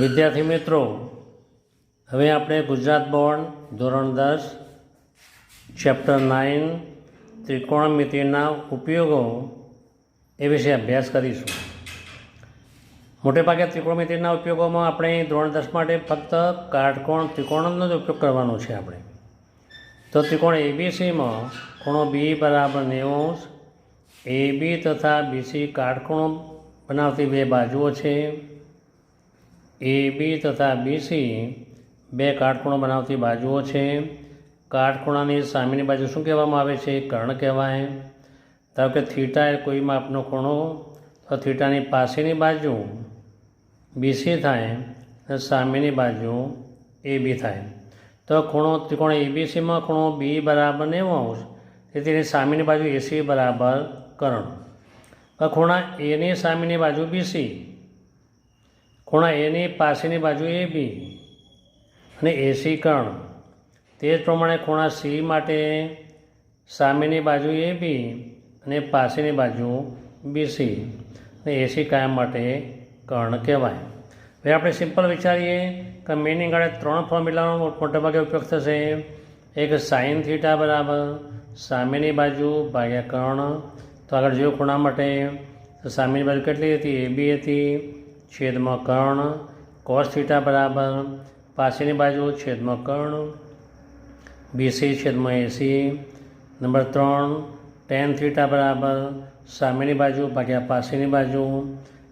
વિદ્યાર્થી મિત્રો, હવે આપણે ગુજરાત બોર્ડ ધોરણ 10 ચેપ્ટર 9 ત્રિકોણમિતિના ઉપયોગો એ વિશે અભ્યાસ કરીશું. મોટેભાગે ત્રિકોણમિતિના ઉપયોગોમાં આપણે ધોરણ 10 માટે ફક્ત કાટકોણ ત્રિકોણનો જ ઉપયોગ કરવાનો છે. આપણે તો ત્રિકોણ એબીસીમાં ખૂણો બી બરાબર 90°, એબી તથા બીસી કાટકોણો બનાવતી બે બાજુઓ છે. એબી તથા બીસી બે કાટખૂણો બનાવતી બાજુઓ છે. કાટખૂણાની સામેની બાજુ શું કહેવામાં આવે છે? કર્ણ કહેવાય. ધારો કે થીટા એ કોઈ માપનો ખૂણો, તો થીટાની પાસેની બાજુ બીસી થાય અને સામેની બાજુ એબી થાય. તો ખૂણો ત્રિકોણ એબીસીમાં ખૂણો બી બરાબર 90°, તેથી તેની સામેની બાજુ એસી બરાબર કર્ણ. ખૂણા એની સામેની બાજુ બીસી, ખૂણા એની પાસેની બાજુ એ બી અને એસી કર્ણ. તે જ પ્રમાણે ખૂણા સી માટે સામેની બાજુ એ બી અને પાસેની બાજુ બીસી અને એસી કાયમ માટે કર્ણ કહેવાય. હવે આપણે સિમ્પલ વિચારીએ કે મેની ગાળે 3 ફોર્મ્યુલાનો મોટાભાગે ઉપયોગ થશે. એક સાઇન થીટા બરાબર સામેની બાજુ ભાગ્યા કર્ણ. તો આગળ જોયું ખૂણા માટે, તો સામેની બાજુ કેટલી હતી? એ બી હતી છેદમાં કર્ણ. કોસ થીટા બરાબર પાસેની બાજુ છેદમાં કર્ણ, બીસી છેદમાં એસી. નંબર 3 ટેન થીટા બરાબર સામેની બાજુ ભાગ્યા પાસેની બાજુ.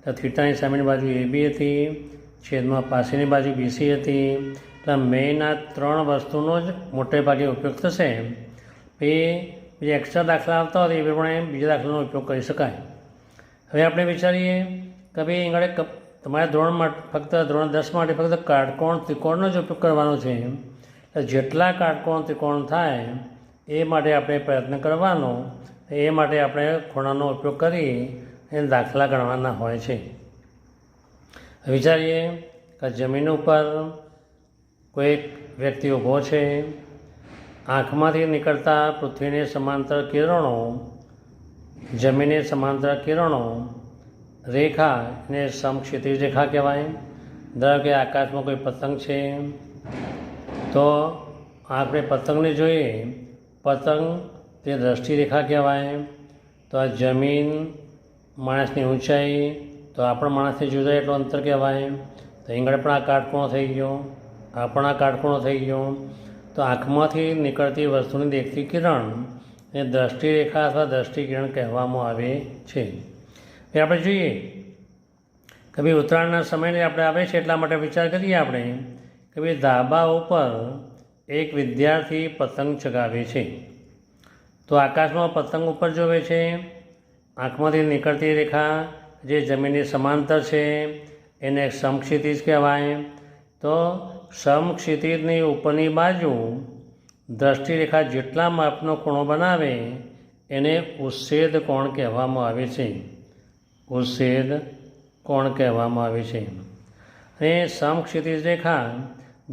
તો થીટાની સામેની બાજુ એ બી હતી છેદમાં પાસેની બાજુ બીસી હતી. એટલે મેઇન આ 3 વસ્તુનો જ મોટે ભાગે ઉપયોગ થશે. એ બીજા એક્સ્ટ્રા દાખલા આવતા હોય એ પ્રમાણે બીજા દાખલાનો ઉપયોગ કરી શકાય. હવે આપણે વિચારીએ કે ભાઈ આગળ તમારે ફક્ત ધોરણ 10 માટે ફક્ત કાટકોણ ત્રિકોણનો જ ઉપયોગ કરવાનો છે. જેટલા કાટકોણ ત્રિકોણ થાય એ માટે આપણે પ્રયત્ન કરવાનો. એ માટે આપણે ખૂણાનો ઉપયોગ કરી એ દાખલા ગણવાના હોય છે. વિચારીએ કે જમીન ઉપર કોઈ વ્યક્તિ ઊભો છે. આંખમાંથી નીકળતા પૃથ્વીને સમાંતર કિરણો, જમીને સમાંતર કિરણો રેખા એને સમક્ષિતિજ રેખા કહેવાય. ધારો કે આકાશમાં કોઈ પતંગ છે, તો આપણે પતંગને જોઈએ, પતંગ તે દ્રષ્ટિ રેખા કહેવાય. તો આ જમીન, માણસની ઊંચાઈ, તો આપણા માણસથી જુદા એટલું અંતર કહેવાય. તો અહીં પણ આ કાટખૂણો થઈ ગયો, આ પણ આ કાટખૂણો થઈ ગયો. તો આંખમાંથી નીકળતી વસ્તુની દેખતી કિરણ એ દ્રષ્ટિરેખા અથવા દ્રષ્ટિકિરણ કહેવામાં આવે છે. એ આપણે જોઈએ કે ભાઈ ઉત્તરાયણના સમયને આપણે આવે છે એટલા માટે વિચાર કરીએ આપણે કે ભાઈ ધાબા ઉપર એક વિદ્યાર્થી પતંગ ચગાવે છે. તો આકાશમાં પતંગ ઉપર જોવે છે. આંખમાંથી નીકળતી રેખા જે જમીનની સમાંતર છે એને સમક્ષિતિજ કહેવાય. તો સમક્ષિતિજની ઉપરની બાજુ દ્રષ્ટિરેખા જેટલા માપનો ખૂણો બનાવે એને ઉચ્છેદ કોણ કહેવામાં આવે છે. ઉચ્છેદ કોણ કહેવામાં આવે છે. અને સમક્ષિતિજ રેખા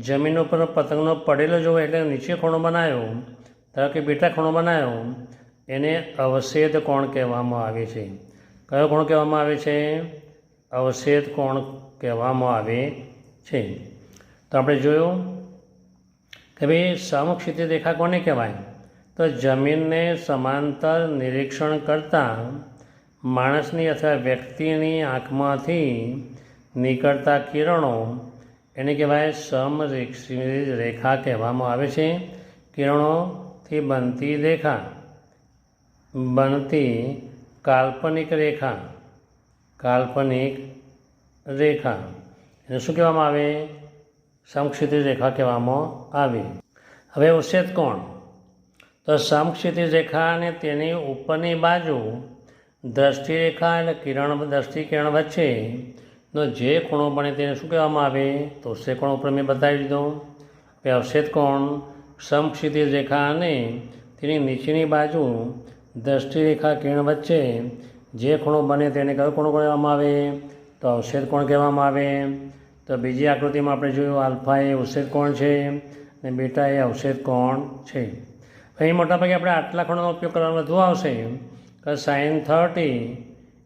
જમીન ઉપર પતંગનો પડેલો જોવે એટલે નીચે ખૂણો બનાવ્યો, ધારો કે બેટા ખૂણો બનાવ્યો, એને અવક્ષેદ કોણ કહેવામાં આવે છે. કયો કોણ કહેવામાં આવે છે? અવક્ષેદ કોણ કહેવામાં આવે છે. તો આપણે જોયું કે ભાઈ સમક્ષિતિજ રેખા કોને કહેવાય? તો જમીનને સમાંતર નિરીક્ષણ કરતાં માણસની અથવા વ્યક્તિની આંખમાંથી નીકળતા કિરણો એને કહેવાય સમક્ષિતિજ રેખા કહેવામાં આવે છે. કિરણોથી બનતી રેખા, બનતી કાલ્પનિક રેખા, કાલ્પનિક રેખા એને શું કહેવામાં આવે? સમક્ષિતિજ રેખા કહેવામાં આવે. હવે ઉચ્છેદ કોણ? તો સમક્ષિતિજ રેખા અને તેની ઉપરની બાજુ દ્રષ્ટિરેખા એટલે દ્રષ્ટિકિરણ વચ્ચેનો જે ખૂણો બને તેને શું કહેવામાં આવે? તો ઉચ્છેદ કોણ ઉપર મેં બતાવી દીધો. હવે અવક્ષેદ કોણ સમક્ષિતિજ રેખા અને તેની નીચેની બાજુ દ્રષ્ટિરેખા કિરણ વચ્ચે જે ખૂણો બને તેને કયો ખૂણો કહેવામાં આવે? તો અવક્ષેદ કોણ કહેવામાં આવે. તો બીજી આકૃતિમાં આપણે જોયું આલ્ફા એ ઉચ્છેદ કોણ છે અને બીટા એ અવક્ષેદ કોણ છે. અહીં મોટાભાગે આપણે આટલા ખૂણાનો ઉપયોગ કરવાનો વધુ આવશે કે sin 30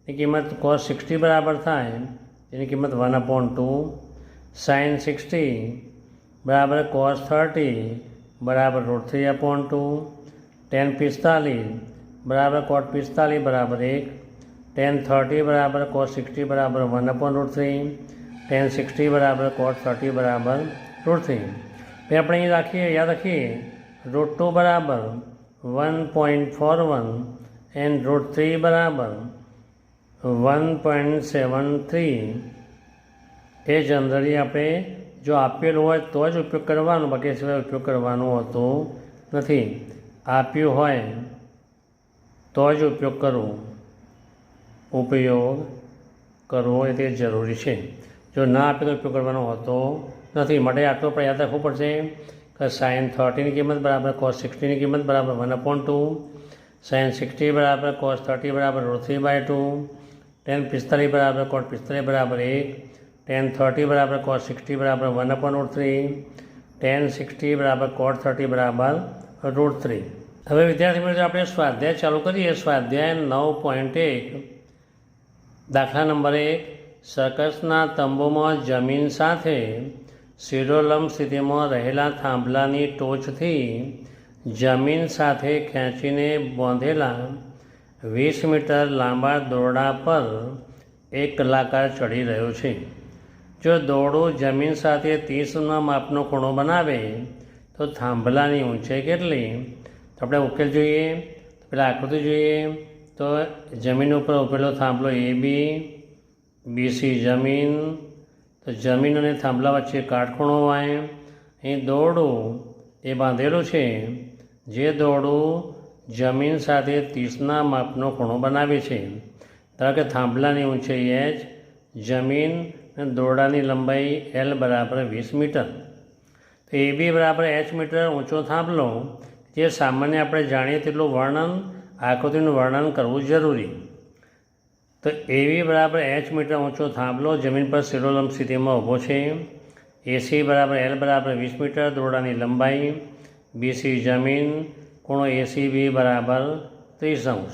ની કિંમત cos 60 બરાબર થાય, એની કિંમત 1/2 sin 60 બરાબર cos 30 બરાબર √3/2, tan 45 બરાબર cot 45 બરાબર 1, tan 30 બરાબર cos 60 બરાબર 1/√3, tan 60 બરાબર cot 30 બરાબર √3. પછી આપણે અહીં યાદ રાખીએ √2 બરાબર 1.41 and √3 બરાબર 1.73. એ જનરલી આપણે જો આપેલું હોય તો જ ઉપયોગ કરવાનો, બાકી સિવાય ઉપયોગ કરવાનો હોતો નથી. આપ્યું હોય તો જ ઉપયોગ કરવો એ તે જરૂરી છે. જો ના આપે તો ઉપયોગ કરવાનો હોતો નથી. માટે આટલો આપણે યાદ રાખવું પડશે કે sin 30ની કિંમત બરાબર cos 60ની કિંમત બરાબર 1/2, sin 60 બરાબર cos 30 બરાબર √3/2, tan 45 બરાબર cot 45 બરાબર 1, tan 30 બરાબર cos 60 બરાબર 1/√3, tan 60 બરાબર cot 30 બરાબર √3. હવે વિદ્યાર્થી મિત્રો આપણે સ્વાધ્યાય ચાલુ કરીએ. સ્વાધ્યાય 9.1 દાખલા નંબર 1. સર્કસના તંબુમાં જમીન સાથે શિરોલંબ સ્થિતિમાં રહેલા થાંભલાની ટોચથી જમીન સાથે ખેંચીને બાંધેલા 20 મીટર લાંબા દોરડા પર એક કલાકાર ચડી રહ્યો છે. જો દોરડું જમીન સાથે 30ના માપનો ખૂણો બનાવે તો થાંભલાની ઊંચાઈ કેટલી? તો આપણે ઉકેલ જોઈએ. પહેલાં આકૃતિ જોઈએ. તો જમીન ઉપર ઉભેલો થાંભલો AB, BC જમીન, તો જમીન અને થાંભલા વચ્ચે કાટખૂણો હોય. અહીં દોરડું એ બાંધેલું છે, જે દોરડું જમીન સાથે 30ના માપનો ખૂણો બનાવે છે. ધારો કે થાંભલાની ઊંચાઈ H, જમીન અને દોરડાની લંબાઈ L બરાબર 20 મીટર. તો AB બરાબર H મીટર ઊંચો થાંભલો, જે સામાન્ય આપણે જાણીએ તેટલું આકૃતિનું વર્ણન કરવું જરૂરી. તો AB બરાબર H મીટર ઊંચો થાંભલો જમીન પર શિરોલંબ સ્થિતિમાં ઊભો છે. AC બરાબર L બરાબર 20 મીટર દોરડાની લંબાઈ. BC જમીન, ખૂણો ACB બરાબર 30°.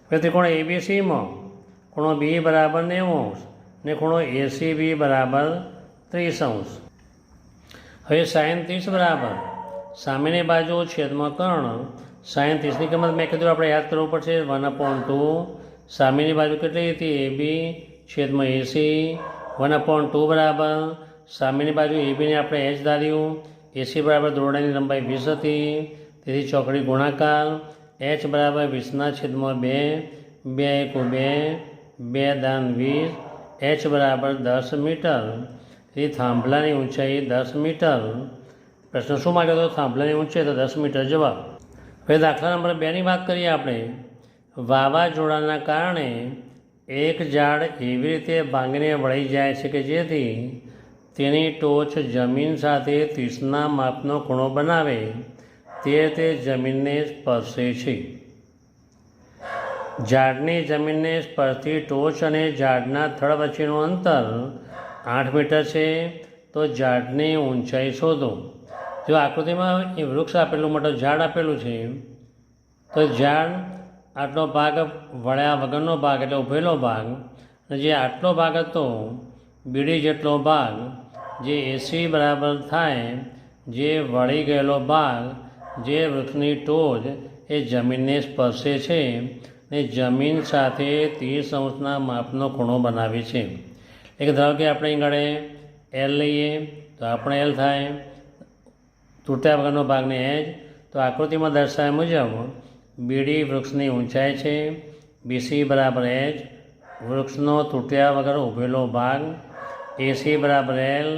હવે ત્રિકોણ ABCમાં ખૂણો B બરાબર 90° ને ખૂણો ACB બરાબર 30°. હવે sin 30 બરાબર સામેની બાજુ છેદમાં કર્ણ. sin 30ની કિંમત મેં કીધું આપણે યાદ કરવું પડશે 1/2. સામેની બાજુ કેટલી હતી? AB છેદમાં AC 1/2 બરાબર સામેની બાજુ ABને આપણે H ધાર્યું. AC બરાબર દોરડાની લંબાઈ 20 હતી, તેથી ચોકડી ગુણાકાર. H બરાબર 20 છેદમાં 2, 2 × 2, 2 દાન 20. H બરાબર 10 મીટર, તેથી થાંભલાની ઊંચાઈ 10 મીટર. પ્રશ્ન શું માગ્યો હતો? થાંભલાની ઊંચાઈ, તો 10 મીટર જવાબ. હવે દાખલા નંબર 2ની વાત કરીએ આપણે. વાવાઝોડાના કારણે એક ઝાડ એવી રીતે ભાંગીને વળી જાય છે કે જેથી તેની ટોચ જમીન સાથે 30ના માપનો ખૂણો બનાવે તે જમીનને સ્પર્શે છે. ઝાડની જમીનને સ્પર્શતી ટોચ અને ઝાડના થડ વચ્ચેનું અંતર 8 મીટર છે. તો ઝાડની ઊંચાઈ શોધો. જો આકૃતિમાં એ વૃક્ષ આપેલું, મોટું ઝાડ આપેલું છે, તો ઝાડ આટલો ભાગ વળ્યા વગરનો ભાગ એટલે ઉભેલો ભાગ, અને જે આટલો ભાગ હતો બીડી જેટલો ભાગ, જે AC બરાબર થાય, જે વળી ગયેલો ભાગ, જે વૃક્ષની ટોચ એ જમીનને સ્પર્શે છે ને જમીન સાથે 30° માપનો ખૂણો બનાવે છે. એટલે ધારો કે આપણે અહીં આગળ L લઈએ તો આપણે L થાય, તૂટ્યા વગરનો ભાગને H. તો આકૃતિમાં દર્શાવ્યા મુજબ બીડી વૃક્ષની ઊંચાઈ છે, BC બરાબર H વૃક્ષનો તૂટ્યા વગર ઊભેલો ભાગ, AC બરાબર L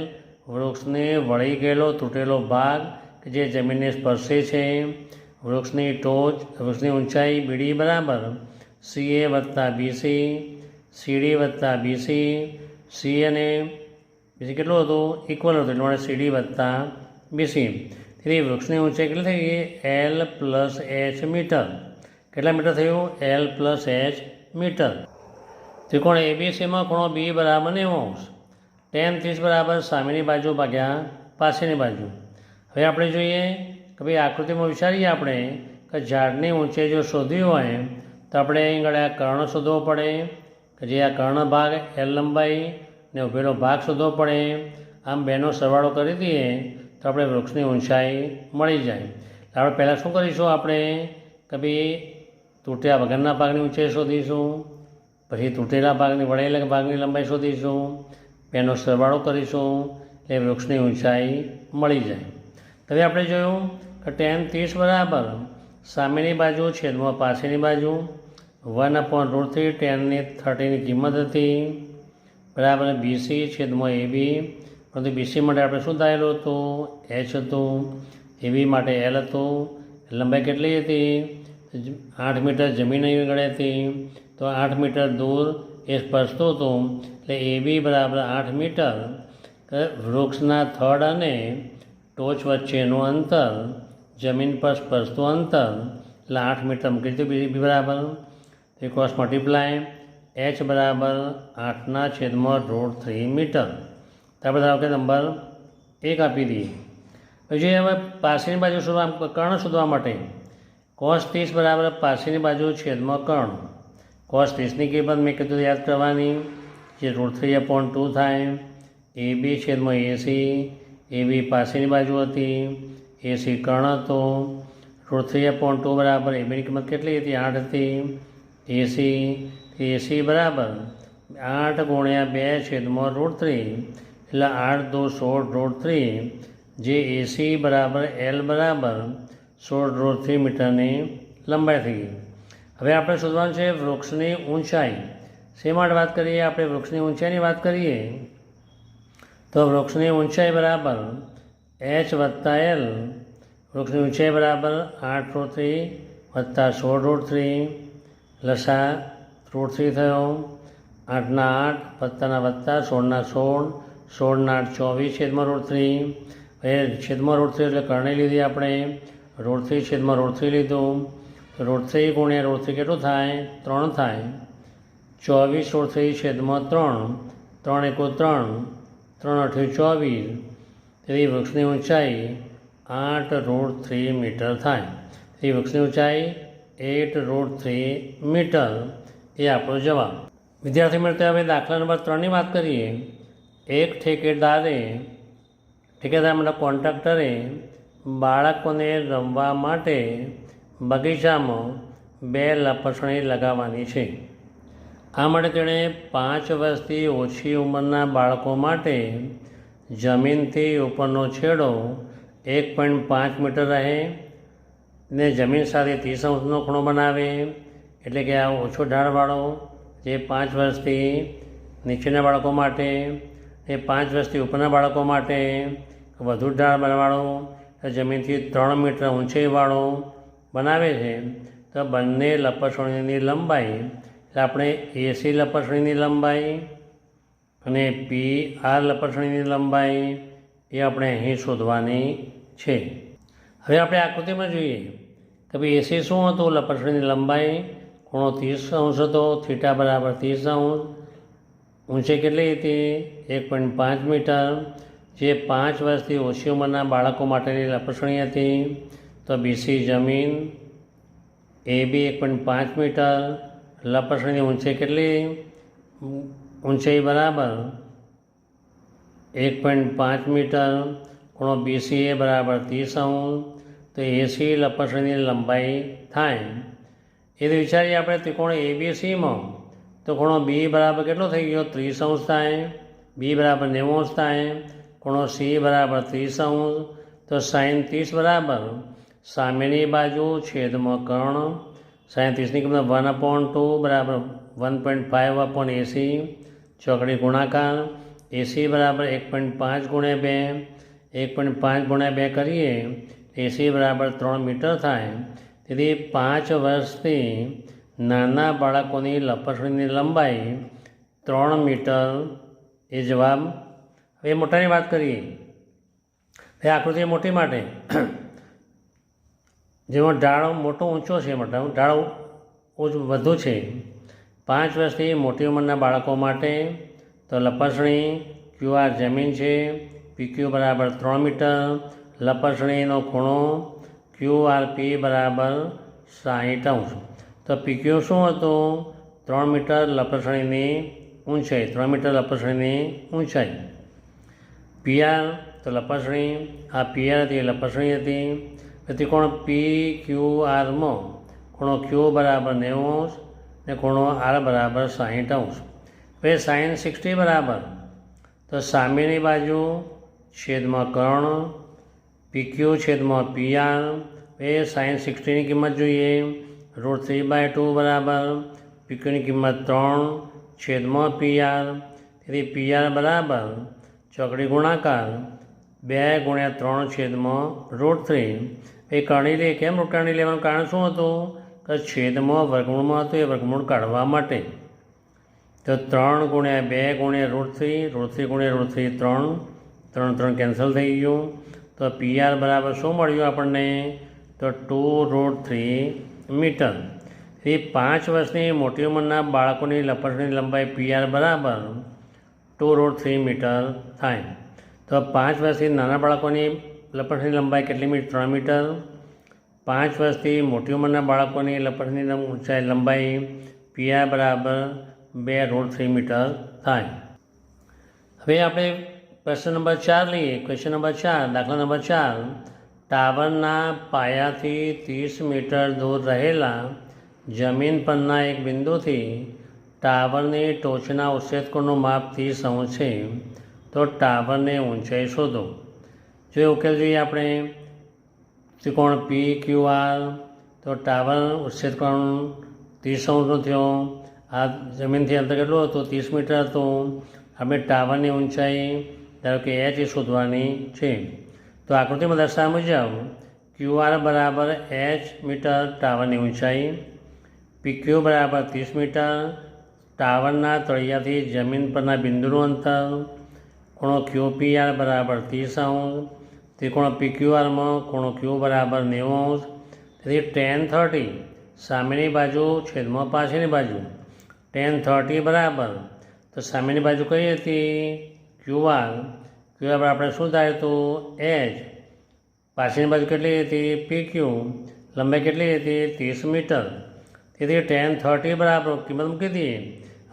વૃક્ષને વળી ગયેલો તૂટેલો ભાગ કે જે જમીનને સ્પર્શે છે. વૃક્ષની ટોચ, વૃક્ષની ઊંચાઈ BD બરાબર CA વત્તા BC, CD વત્તા BC. C અને BC કેટલું હતું? ઇક્વલ હતું, એટલે CD વત્તા BC. તેથી વૃક્ષની ઊંચાઈ કેટલી થઈ ગઈ? L + H metre. કેટલા મીટર થયું? L + H metre. ત્રિકોણ ABCમાં ખૂણો B બરાબર 90°. tan 30 બરાબર સામેની બાજુ ભાગ્યા પાછળની બાજુ. હવે આપણે જોઈએ કે ભાઈ આકૃતિમાં વિચારીએ આપણે કે ઝાડની ઊંચાઈ જો શોધવી હોય તો આપણે અહીં આગળ આ કર્ણ શોધવો પડે, કે જે આ કર્ણ ભાગ L લંબાઈ ને ઉભેલો ભાગ શોધવો પડે. આમ બેનો સરવાળો કરી દઈએ તો આપણે વૃક્ષની ઊંચાઈ મળી જાય. આપણે પહેલાં શું કરીશું, આપણે કે ભાઈ તૂટ્યા વગરના ભાગની ઊંચાઈ શોધીશું, પછી તૂટેલા ભાગની વળેલા ભાગની લંબાઈ શોધીશું, બેનો સરવાળો કરીશું એટલે વૃક્ષની ઊંચાઈ મળી જાય. હવે આપણે જોયું કે tan 30 બરાબર સામેની બાજુ છેદમાં પાછળની બાજુ 1/√3 tan/30ની કિંમત હતી બરાબર BC છેદમાં AB. પરંતુ BC માટે આપણે શું ધારેલું હતું, H હતું, AB માટે L હતું. લંબાઈ કેટલી હતી, 8 મીટર જમીન અહીં ગળી હતી, તો 8 મીટર દૂર એ સ્પર્શતું હતું એટલે AB બરાબર 8 મીટર. વૃક્ષના થડ અને ટોચ વચ્ચેનું અંતર જમીન પર સ્પર્શતું અંતર એટલે 8 મીટર મૂકી દીધું B બરાબર. તો ક્રોસ મલ્ટીપ્લાય H બરાબર 8/√3 મીટર. તો આપણે ધારો કે નંબર 1 આપી દઈએ. પછી હવે પાછળની બાજુ શોધવા, કર્ણ શોધવા માટે cos 30 બરાબર પાછળની બાજુ છેદમાં કર્ણ. cos 30ની કિંમત મેં કીધું યાદ કરવાની, જે √3/2 થાય. AB છેદમાં AC, AB પાછળની બાજુ હતી, AC કર્ણ હતો. √3/2 બરાબર ABની કિંમત કેટલી હતી, 8 હતી. AC બરાબર 8 × 2/√3 એટલે 8 × 2 = 16√3, જે AC બરાબર L બરાબર 16√3 મીટરની લંબાઈ થઈ ગઈ. હવે આપણે શોધવાનું છે વૃક્ષની ઊંચાઈ. શી માટે વાત કરીએ, આપણે વૃક્ષની ઊંચાઈની વાત કરીએ તો વૃક્ષની ઊંચાઈ બરાબર H વત્તા L. વૃક્ષની ઊંચાઈ બરાબર 8√3 વત્તા 16√3, લસા √3 થયો. 8 × 8 વત્તાના વત્તા 16 × 16, 16 × 8 24 છેદમાં √3. હવે છેદમાં √3 એટલે કરણી લીધી આપણે, √3 છેદમાં √3 લીધું. √3 × √3 કેટલું થાય, 3 થાય. 24 √3 છેદમાં 3, 3 × 1 3, 3 × 8 24. તેથી વૃક્ષની ઊંચાઈ 8√3 મીટર થાય. તેથી વૃક્ષની ઊંચાઈ 8√3 મીટર એ આપણો જવાબ. વિદ્યાર્થી મિત્રો, હવે દાખલા નંબર 3ની વાત કરીએ. એક ઠેકેદારે મતલબ કોન્ટ્રાક્ટરે બાળકોને રમવા માટે બગીચામાં 2 લપસણી લગાવવાની છે. આ માટે તેણે 5 વર્ષથી ઓછી ઉંમરના બાળકો માટે જમીનથી ઉપરનો છેડો 1.5 મીટર રહે ને જમીન સાથે 30° ખૂણો બનાવે. એટલે કે આ ઓછો ઢાળવાળો, જે 5 વર્ષથી નીચેના બાળકો માટે, એ 5 વર્ષથી ઉપરના બાળકો માટે વધુ ઢાળવાળો જમીનથી 3 મીટર ઊંચાઈવાળો બનાવે છે. તો બંને લપસણીની લંબાઈ, એટલે આપણે AC લપસણીની લંબાઈ અને PR લપસણીની લંબાઈ એ આપણે અહીં શોધવાની છે. હવે આપણે આકૃતિમાં જોઈએ કે ભાઈ AC શું હતું, લપસણીની લંબાઈ, ખૂણો 30° હતો, θ બરાબર 30°. ઊંચાઈ કેટલી હતી, 1.5 મીટર, જે 5 વર્ષથી ઓછી ઉંમરના બાળકો માટેની લપસણી હતી. તો BC જમીન, AB 1.5 મીટર, લપસણીની ઊંચાઈ કેટલી, ઊંચાઈ બરાબર 1.5 મીટર, ખૂણો BCA બરાબર 30°. તો AC લપસણીની લંબાઈ થાય. એ તો વિચારીએ આપણે ત્રિકોણ ABCમાં, તો ખૂણો B બરાબર કેટલો થઈ ગયો, 30° થાય. B બરાબર 90° થાય. ખૂણો C બરાબર 30°. તો sin 30 બરાબર સામેની બાજુ છેદમાં કર્ણ. sin 30ની કિંમત 1/2 બરાબર 1.5/AC, ચોકડી ગુણાકાર. AC બરાબર 1.5 × 2, 1.5 × 2 કરીએ, AC બરાબર 3 મીટર થાય. તેથી 5 વર્ષથી નાના બાળકોની લપસણીની લંબાઈ 3 મીટર એ જવાબ. હવે મોટાની વાત કરીએ. એ આકૃતિ મોટી માટે જેમાં ઢાળ મોટો ઊંચો છે, ઢાળ વધુ છે. 5 વર્ષથી મોટી ઉંમરના બાળકો માટે તો લપસણી QR જમીન છે, PQ બરાબર 3 મીટર, લપસણીનો ખૂણો QRP બરાબર 60°. તો PQ શું હતું, 3 મીટર લપસણીની ઊંચાઈ, 3 મીટર લપસણીની ઊંચાઈ. પીઆર તો લંબચોરસ, આ પીઆર હતી એ લંબચોરસ હતી. ત્રિકોણ પી ક્યુ આરમાં ખૂણો ક્યુ બરાબર 90° ને ખૂણો આર બરાબર 60°. હવે સાઇન 60 બરાબર તો સામેની બાજુ છેદમાં કર્ણ પીક્યુ છેદમાં પીઆર. એ સાઇન 60ની કિંમત જોઈએ. √3/2 બરાબર પીક્યુની કિંમત 3 છેદમાં પીઆર. તેથી પીઆર બરાબર ચોકડી ગુણાકાર 2 × 3 છેદમાં √3. એ કરણી લે. કેમ કરણી લેવાનું કારણ શું હતું કે છેદમાં વર્ગમૂળમાં હતું એ વર્ગમૂળ કાઢવા માટે. તો 3 × 2 × √3 √3 × √3 3 3 કેન્સલ થઈ ગયું. તો પીઆર બરાબર શું મળ્યું આપણને તો 2√3 મીટર. એ 5 વર્ષની મોટી ઉંમરના બાળકોની લંબચોરસની લંબાઈ પીઆર બરાબર 2√3 મીટર થાય. તો 5 વર્ષથી નાના બાળકોની લંબચોરસની લંબાઈ કેટલી મીટર 3 મીટર. 5 વર્ષથી મોટી ઉંમરના બાળકોની લંબચોરસની લંબાઈ પીઆર બરાબર 2√3 મીટર થાય. હવે આપણે પ્રશ્ન નંબર 4 લઈએ. ક્વેશ્ચન નંબર 4 દાખલા નંબર 4. ટાવરના પાયાથી 30 મીટર દૂર રહેલા જમીન પરના એક બિંદુથી ટાવરની ટોચના ઉચ્છેદકોણનું માપ 30° છે. તો ટાવરની ઊંચાઈ શોધો. જો ઉકેલ જોઈએ આપણે ત્રિકોણ પી ક્યુ આર. તો ટાવર ઉચ્છેદકોણ 30°નો થયો. આ જમીનથી અંતર કેટલું હતું 30 મીટર હતું. આપણે ટાવરની ઊંચાઈ ધારો કે h શોધવાની છે. તો આકૃતિમાં દર્શાવ્યા મુજબ ક્યુઆર બરાબર h મીટર ટાવરની ઊંચાઈ, પીક્યુ બરાબર 30 મીટર ટાવરના તળિયાથી જમીન પરના બિંદુનું અંતર, ખૂણો QPR બરાબર 30°, ત્રિકોણ PQRમાં ખૂણો Q બરાબર 90°. તેથી tan 30 સામેની બાજુ છેદમાં પાછળની બાજુ tan 30 બરાબર તો સામેની બાજુ કઈ હતી QR. QR આપણે શું થાય તો h. પાછળની બાજુ કેટલી હતી PQ. લંબાઈ કેટલી હતી 30 મીટર. તેથી tan 30 બરાબર કિંમત મૂકી દઈએ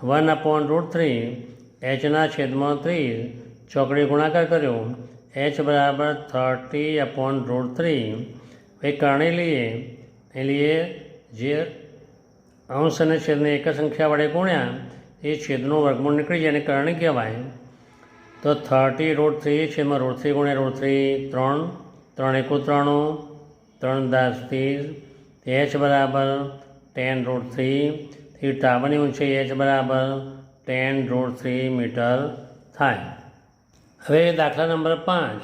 1/√3 hના છેદમાં 30 ચોકડી ગુણાકાર કર્યો h બરાબર 30/√3. એ કરણી લઈએ જે અંશ અને છેદને એક જ સંખ્યા વડે ગુણ્યા એ છેદનું વર્ગમૂળ નીકળી જાય અને કરણી કહેવાય. તો 30√3 છેદમાં √3 × √3 3 3 × 3 3 10 30 h બરાબર tan√3. થી ટાવરની ઊંચાઈ h બરાબર tan√3 મીટર થાય. હવે દાખલા નંબર 5.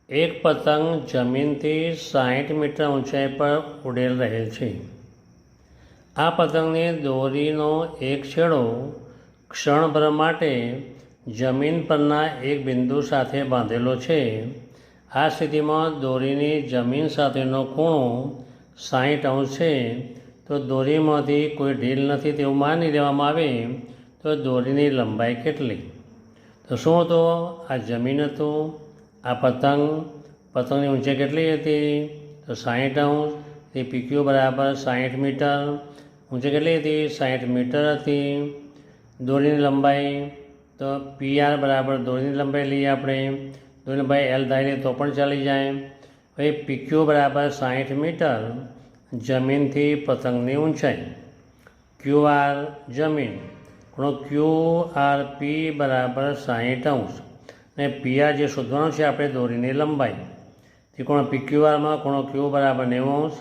એક પતંગ જમીનથી 60 મીટર ઊંચાઈ પર ઉડેલ રહેલ છે. આ પતંગની દોરીનો એક છેડો ક્ષણભર માટે જમીન પરના એક બિંદુ સાથે બાંધેલો છે. આ સ્થિતિમાં દોરીની જમીન સાથેનો ખૂણો 60° છે. તો દોરીમાંથી કોઈ ઢીલ નથી તેવું માની લેવામાં આવે તો દોરીની લંબાઈ કેટલી? તો શું હતો આ જમીન હતું, આ પતંગની ઊંચાઈ કેટલી હતી તો 60°. તે PQ બરાબર 60 મીટર. ઊંચાઈ કેટલી હતી 60 મીટર હતી. દોરીની લંબાઈ તો PR બરાબર દોરીની લંબાઈ લઈએ આપણે. દોરીની લંબાઈ L ધારીએ તો પણ ચાલી જાય. હવે PQ બરાબર 60 મીટર જમીનથી પતંગની ઊંચાઈ. QR જમીન ખૂણો QRP બરાબર 60° અને PR જે શોધવાનું છે આપણે દોરીની લંબાઈ. ત્રિકોણ PQRમાં ખૂણો Q બરાબર 90°.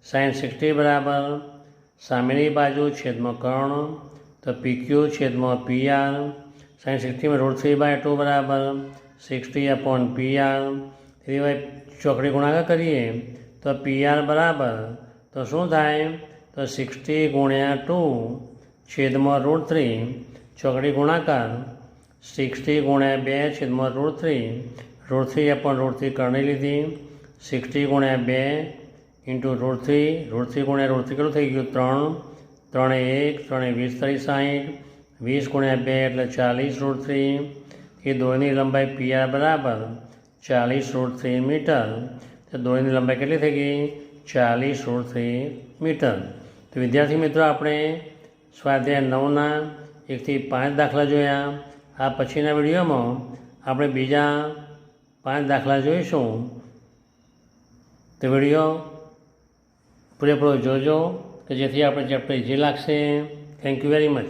sin 60 બરાબર સામેની બાજુ છેદમાં કર્ણ તો PQ છેદમાં PR. sin 60માં √3/2 બરાબર 60/PR. તેથી હવે ચોકડી ગુણાકાર કરીએ તો PR બરાબર તો શું થાય તો 60 × 2 છેદમાં √3 ચોકડી ગુણાકાર 60 × 2 છેદમાં √3 √3/√3 કરણી લીધી. 60 × 2 × √3 √3 × √3 કેટલું થઈ ગયું 3 3 1 3 20 30 60 20 × 2 એટલે 40 √3. એ દોરીની લંબાઈ PR બરાબર 40 √3 મીટર. તો દોરીની લંબાઈ કેટલી થઈ ગઈ 40 √3 મીટર. તો વિદ્યાર્થી મિત્રો આપણે સ્વાધ્યાય 9ના 1 થી 5 દાખલા જોયા. આ પછીના વિડીયોમાં આપણે બીજા 5 દાખલા જોઈશું. તો વિડીયો પૂરેપૂરો જોજો કે જેથી આપણે ચેપ્ટર ઇઝી લાગશે. Thank you very much.